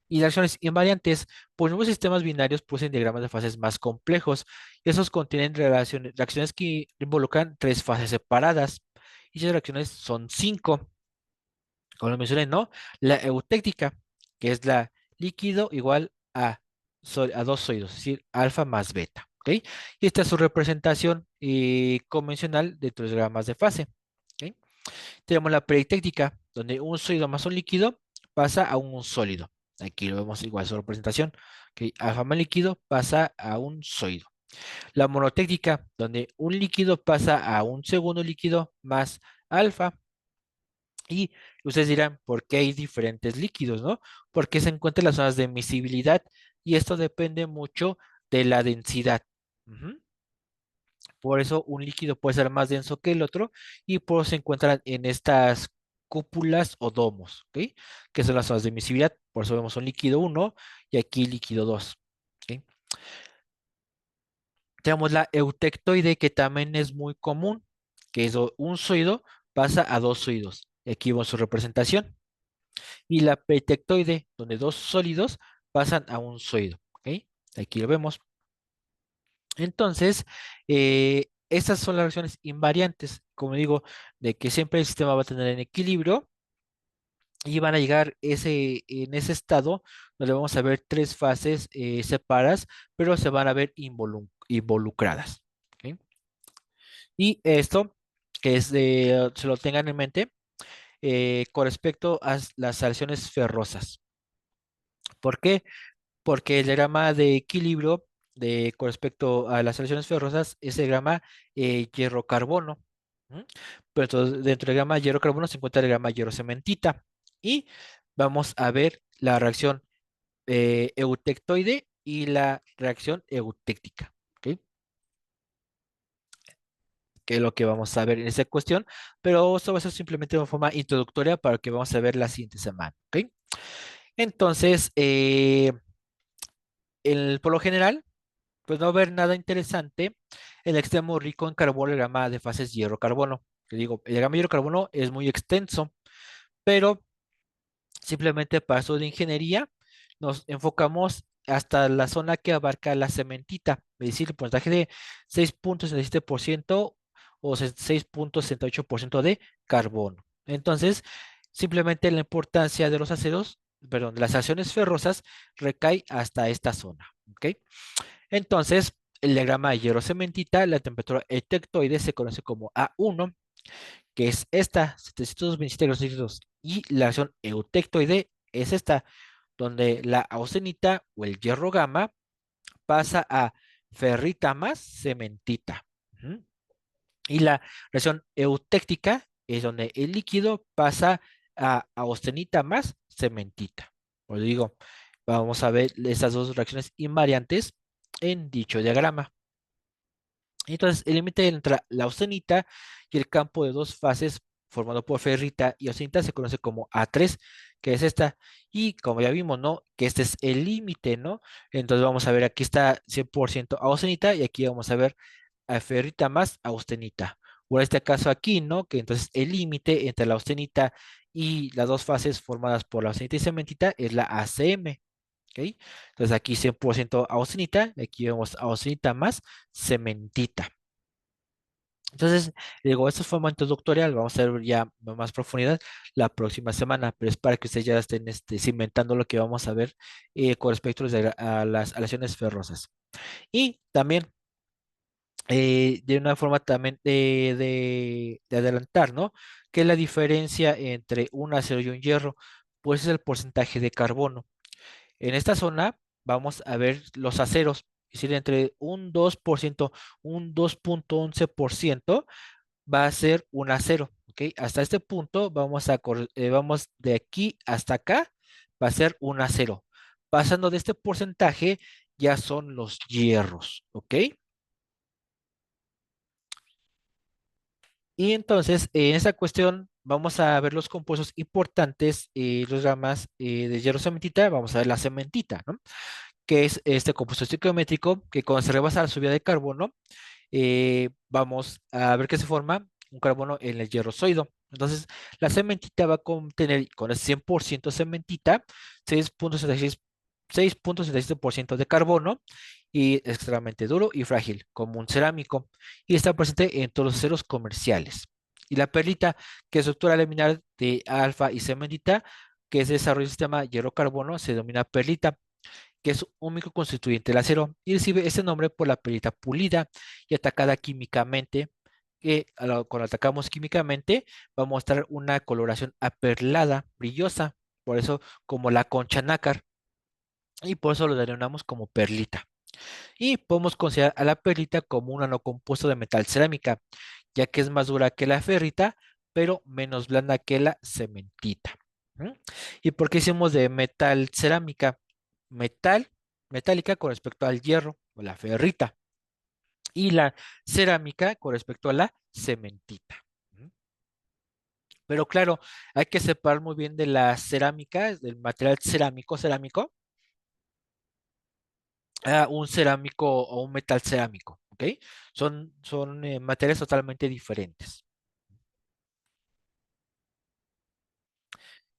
Y las reacciones invariantes, pues nuevos sistemas binarios poseen diagramas de fases más complejos. Y esos contienen reacciones que involucran tres fases separadas. Y esas reacciones son 5. Como lo mencioné, ¿no? La eutéctica, que es la líquido igual a, a dos sólidos, es decir, alfa más beta, ¿ok? Y esta es su representación convencional de 3 gramas de fase, ¿ok? Tenemos la peritéctica, donde un sólido más un líquido pasa a un sólido. Aquí lo vemos igual su representación, que alfa más líquido pasa a un sólido. La monotéctica, donde un líquido pasa a un segundo líquido más alfa. Y ustedes dirán, ¿por qué hay diferentes líquidos, no? Porque se encuentran las zonas de miscibilidad y esto depende mucho de la densidad. Ujú. Por eso un líquido puede ser más denso que el otro y por eso se encuentran en estas cúpulas o domos, ¿ok? Que son las zonas de miscibilidad. Por eso vemos un líquido uno y aquí líquido 2. ¿Ok? Tenemos la eutectoide que también es muy común, que es un sólido pasa a dos sólidos. Aquí vemos su representación. Y la petectoide, donde dos sólidos pasan a un sólido. ¿Ok? Aquí lo vemos. Entonces, estas son las reacciones invariantes, como digo, de que siempre el sistema va a tener en equilibrio y van a llegar en ese estado donde vamos a ver 3 fases separadas, pero se van a ver involucradas. ¿Ok? Y esto, que es se lo tengan en mente, con respecto a las aleaciones ferrosas. ¿Por qué? Porque el diagrama de equilibrio con respecto a las aleaciones ferrosas es el diagrama hierro-carbono. ¿M? Pero entonces, dentro del diagrama hierro-carbono se encuentra el diagrama hierro-cementita. Y vamos a ver la reacción eutectoide y la reacción eutéctica. ¿Ok? Que es lo que vamos a ver en esta cuestión. Pero esto va a ser simplemente una forma introductoria para lo que vamos a ver la siguiente semana. ¿Ok? Entonces, por lo general, pues no va a haber nada interesante en el extremo rico en carbono, el diagrama de fases hierro-carbono. Te digo, el diagrama hierro-carbono es muy extenso, pero simplemente para eso de ingeniería nos enfocamos hasta la zona que abarca la cementita, es decir, el porcentaje de 6,67% o 6,68% de carbono. Entonces, simplemente la importancia de los aceros, perdón, de las acciones ferrosas recae hasta esta zona. ¿Ok? Entonces, el diagrama de hierro-cementita, la temperatura hetectoide se conoce como A1, que es esta, 727 grados Celsius, y la acción eutectoide es esta, donde la austenita o el hierro gamma pasa a ferrita más cementita. Ujú. Y la reacción eutéctica es donde el líquido pasa a austenita más cementita. Os digo, vamos a ver estas dos reacciones invariantes en dicho diagrama. Entonces, el límite entre la austenita y el campo de dos fases formado por ferrita y austenita se conoce como A3, que es esta. Y como ya vimos, ¿no? Que este es el límite, ¿no? Entonces vamos a ver, aquí está 100% austenita y aquí vamos a ver a ferrita más austenita. O en este caso aquí, ¿no? Que entonces el límite entre la austenita y las dos fases formadas por la austenita y cementita es la ACM. ¿Ok? Entonces aquí 100% austenita, aquí vemos austenita más cementita. Entonces, digo, esto fue un momento introductorial, vamos a ver ya más profundidad la próxima semana, pero es para que ustedes ya estén cimentando lo que vamos a ver con respecto a las aleaciones ferrosas. Y también, de una forma también de adelantar, ¿no? ¿Qué es la diferencia entre un acero y un hierro? Pues es el porcentaje de carbono. En esta zona vamos a ver los aceros, es decir, entre un 2%, un 2,11% va a ser un acero, ¿ok? Hasta este punto vamos de aquí hasta acá, va a ser un acero. Pasando de este porcentaje ya son los hierros, ¿ok? Y entonces, en esta cuestión vamos a ver los compuestos importantes, los gamas de hierro cementita, vamos a ver la cementita, ¿no? Que es este compuesto estequiométrico que cuando se rebasa la subida de carbono, vamos a ver que se forma un carbono en el hierro sólido. Entonces, la cementita va a contener, con el 100% cementita, 6,67% de carbono y es extremadamente duro y frágil, como un cerámico, y está presente en todos los aceros comerciales. Y la perlita, que es estructura laminar de alfa y cementita, que es desarrollo del sistema hierro-carbono, se denomina perlita, que es un microconstituyente del acero y recibe ese nombre por la perlita pulida y atacada químicamente, que cuando atacamos químicamente va a mostrar una coloración aperlada, brillosa, por eso como la concha nácar, y por eso lo denominamos como perlita. Y podemos considerar a la perlita como un nanocompuesto de metal cerámica, ya que es más dura que la ferrita, pero menos blanda que la cementita. ¿Mm? ¿Y por qué hicimos de metal cerámica? Metal, metálica con respecto al hierro o la ferrita, y la cerámica con respecto a la cementita. ¿Mm? Pero claro, hay que separar muy bien de la cerámica, del material cerámico, a un cerámico o un metal cerámico, ¿ok? Son materiales totalmente diferentes.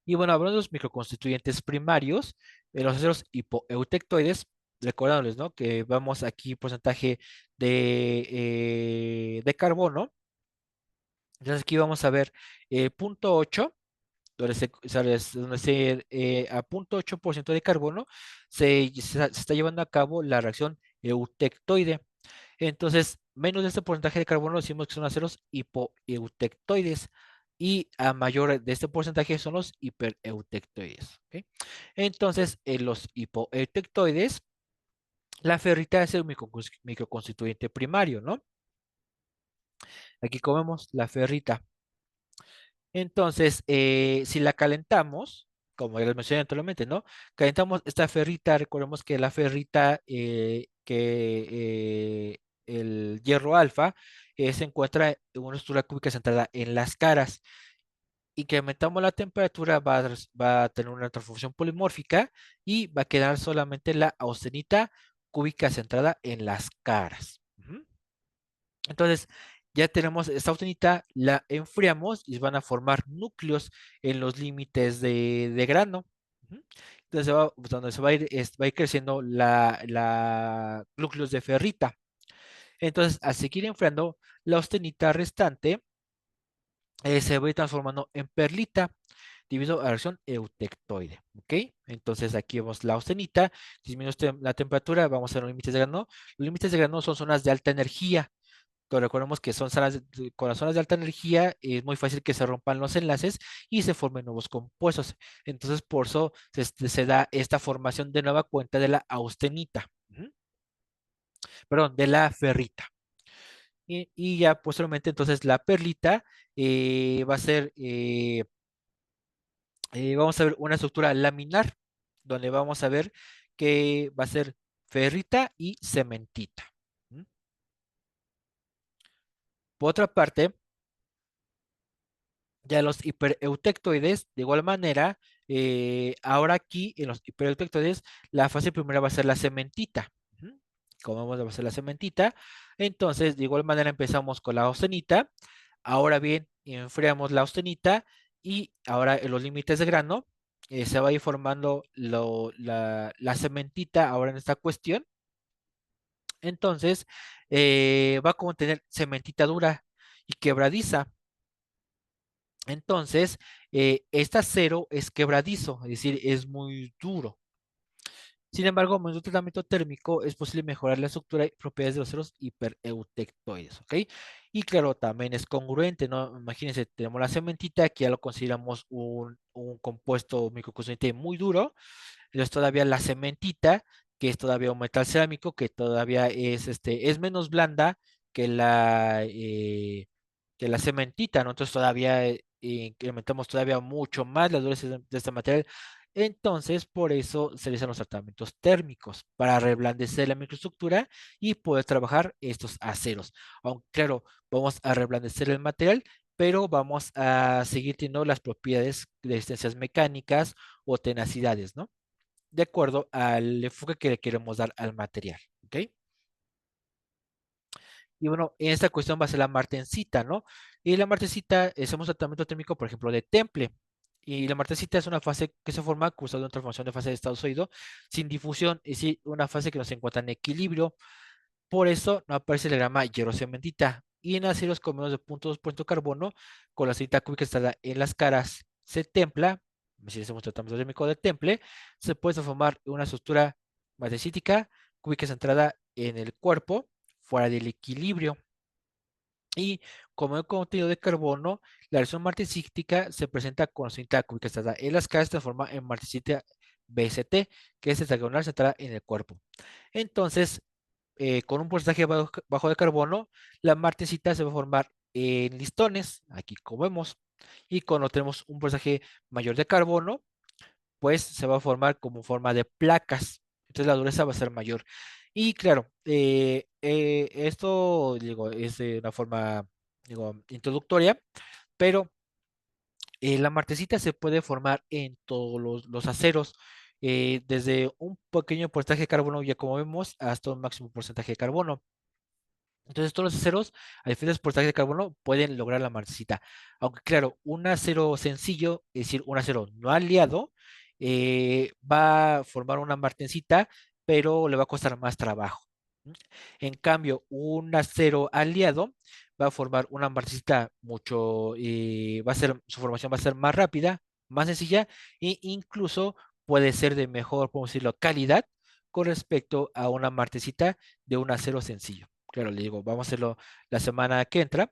Y bueno, hablando de los microconstituyentes primarios, los aceros hipoeutectoides, recordándoles, ¿no? Que vamos aquí porcentaje de carbono. Entonces aquí vamos a ver punto 8, a punto 8% de carbono se está llevando a cabo la reacción eutectoide. Entonces, menos de este porcentaje de carbono decimos que son aceros hipoeutectoides y a mayor de este porcentaje son los hipereutectoides. ¿Ok? Entonces, en los hipoeutectoides, la ferrita es el microconstituyente primario, ¿no? Aquí comemos la ferrita. Entonces, si la calentamos, como ya les mencioné anteriormente, ¿no? Calentamos esta ferrita, recordemos que la ferrita, el hierro alfa, se encuentra en una estructura cúbica centrada en las caras. Y que aumentamos la temperatura va a tener una transformación polimórfica y va a quedar solamente la austenita cúbica centrada en las caras. Ujú. Entonces, ya tenemos esta austenita, la enfriamos y van a formar núcleos en los límites de grano. Ujú. Entonces, donde se va a ir, va a ir creciendo la núcleos de ferrita. Entonces, al seguir enfriando, la austenita restante se va a ir transformando en perlita debido a la reacción eutectoide. ¿Ok? Entonces, aquí vemos la austenita, disminuye la temperatura, vamos a ver los límites de grano. Los límites de grano son zonas de alta energía. Pero recordemos que son zonas con las zonas de alta energía es muy fácil que se rompan los enlaces y se formen nuevos compuestos. Entonces, por eso se da esta formación de nueva cuenta de la austenita. Ujú. Perdón, de la ferrita. Y ya posteriormente, entonces, la perlita va a ser, vamos a ver una estructura laminar, donde vamos a ver que va a ser ferrita y cementita. ¿Mm? Por otra parte, ya los hipereutectoides, de igual manera, ahora aquí en los hipereutectoides, la fase primera va a ser la cementita. Ujú. Como vamos a hacer la cementita, entonces de igual manera empezamos con la austenita. Ahora bien, enfriamos la austenita y ahora en los límites de grano se va a ir formando la cementita ahora en esta cuestión. Entonces va a contener cementita dura y quebradiza. Entonces, este acero es quebradizo, es decir, es muy duro. Sin embargo, mediante un tratamiento térmico es posible mejorar la estructura y propiedades de los aceros hipereutectoides, ¿ok? Y claro, también es congruente, ¿no? Imagínense, tenemos la cementita, que ya lo consideramos un compuesto microconstituyente muy duro, entonces todavía la cementita, que es todavía un metal cerámico, que todavía es menos blanda que la cementita, ¿no? Entonces todavía incrementamos todavía mucho más la dureza de este material. Entonces, por eso se realizan los tratamientos térmicos para reblandecer la microestructura y poder trabajar estos aceros. Aunque, claro, vamos a reblandecer el material, pero vamos a seguir teniendo las propiedades de resistencias mecánicas o tenacidades, ¿no? De acuerdo al enfoque que le queremos dar al material, ¿ok? Y bueno, en esta cuestión va a ser la martensita, ¿no? Y la martensita, hacemos tratamiento térmico, por ejemplo, de temple. Y la martensita es una fase que se forma cruzando una transformación de fase de estado sólido sin difusión, es decir, una fase que no se encuentra en equilibrio. Por eso no aparece el grama hierro-cementita. y en aceros con menos de 0.2% de carbono, con la cinta cúbica instalada en las caras, se templa, si hacemos tratamiento térmico de temple, se puede formar una estructura matecítica cúbica centrada en el cuerpo, fuera del equilibrio. Y como el contenido de carbono, la reacción martensítica se presenta con cinta cúbica instalada en las caras, se transforma en martensita BCT, que es hexagonal centrada en el cuerpo. Entonces, con un porcentaje bajo de carbono, la martensita se va a formar en listones, aquí como vemos, y cuando tenemos un porcentaje mayor de carbono, pues se va a formar como forma de placas. Entonces la dureza va a ser mayor. Y claro, esto digo, es de una forma digo, introductoria, pero la martesita se puede formar en todos los aceros, desde un pequeño porcentaje de carbono, ya como vemos, hasta un máximo porcentaje de carbono. Entonces, todos los aceros a diferentes porcentajes de carbono pueden lograr la martesita. Aunque, claro, un acero sencillo, es decir, un acero no aliado, va a formar una martensita, pero le va a costar más trabajo. ¿M? En cambio, un acero aliado va a formar una martensita mucho, va a ser, su formación va a ser más rápida, más sencilla, e incluso puede ser de mejor, podemos decirlo, calidad con respecto a una martesita de un acero sencillo. Claro, le digo, vamos a hacerlo la semana que entra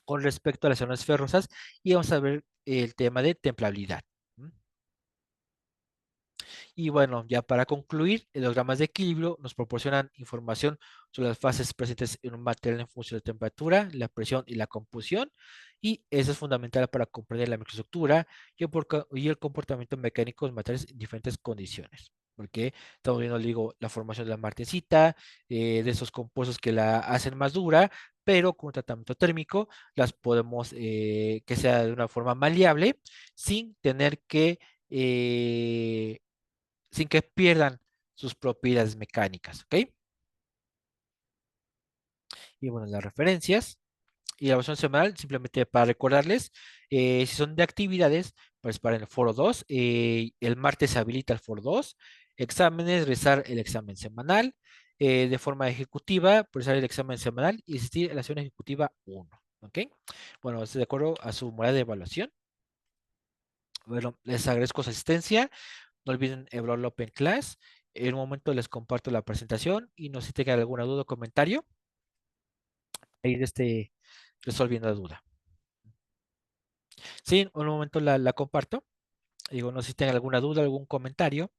con respecto a las iones ferrosas y vamos a ver el tema de templabilidad. ¿M? Y bueno, ya para concluir, los diagramas de equilibrio nos proporcionan información sobre las fases presentes en un material en función de temperatura, la presión y la composición, y eso es fundamental para comprender la microestructura y el comportamiento mecánico de los materiales en diferentes condiciones. Porque estamos viendo, digo, la formación de la martensita, de esos compuestos que la hacen más dura, pero con un tratamiento térmico las podemos, que sea de una forma maleable, sin tener que eh, sin que pierdan sus propiedades mecánicas, ¿ok? Y bueno, las referencias y la evaluación semanal, simplemente para recordarles, si son de actividades, pues para el foro 2, el martes se habilita el foro 2, exámenes, rezar el examen semanal, de forma ejecutiva, realizar el examen semanal y asistir a la sesión ejecutiva 1, ¿ok? Bueno, de acuerdo a su modalidad de evaluación. Bueno, les agradezco su asistencia. No olviden evaluar Open Class. En un momento les comparto la presentación y no sé si tengan alguna duda o comentario, ahí resolviendo la duda. Sí, en un momento la comparto. Digo, no sé si tengan alguna duda, algún comentario.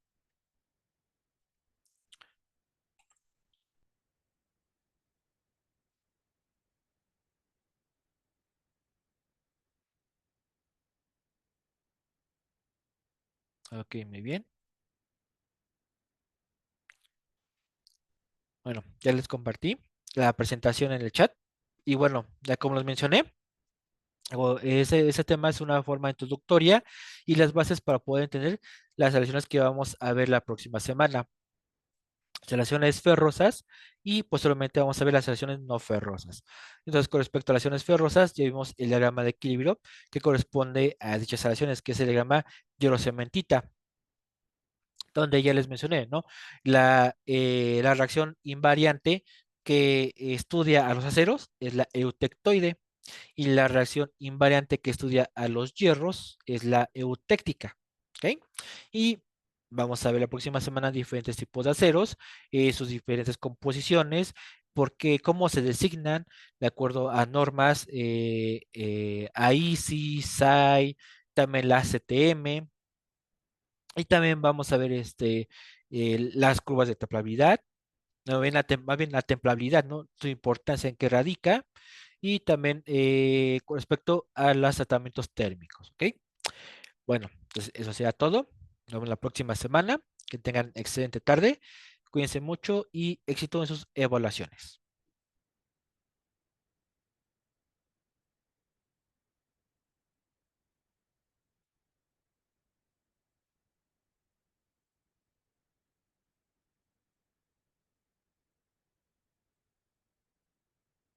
Ok, muy bien. Bueno, ya les compartí la presentación en el chat. Y bueno, ya como les mencioné, ese tema es una forma introductoria y las bases para poder entender las relaciones que vamos a ver la próxima semana. Relaciones ferrosas y posteriormente vamos a ver las relaciones no ferrosas. Entonces, con respecto a las relaciones ferrosas, ya vimos el diagrama de equilibrio que corresponde a dichas relaciones, que es el diagrama hierro-cementita, donde ya les mencioné, ¿no? La reacción invariante que estudia a los aceros es la eutectoide y la reacción invariante que estudia a los hierros es la eutéctica. ¿Ok? Y vamos a ver la próxima semana diferentes tipos de aceros, sus diferentes composiciones, porque cómo se designan de acuerdo a normas AISI, SAI, también la CTM, y también vamos a ver las curvas de templabilidad, no, más bien la templabilidad, ¿no? Su importancia en qué radica y también con respecto a los tratamientos térmicos, ¿ok? Bueno, entonces eso será todo. Nos vemos la próxima semana. Que tengan excelente tarde. Cuídense mucho y éxito en sus evaluaciones.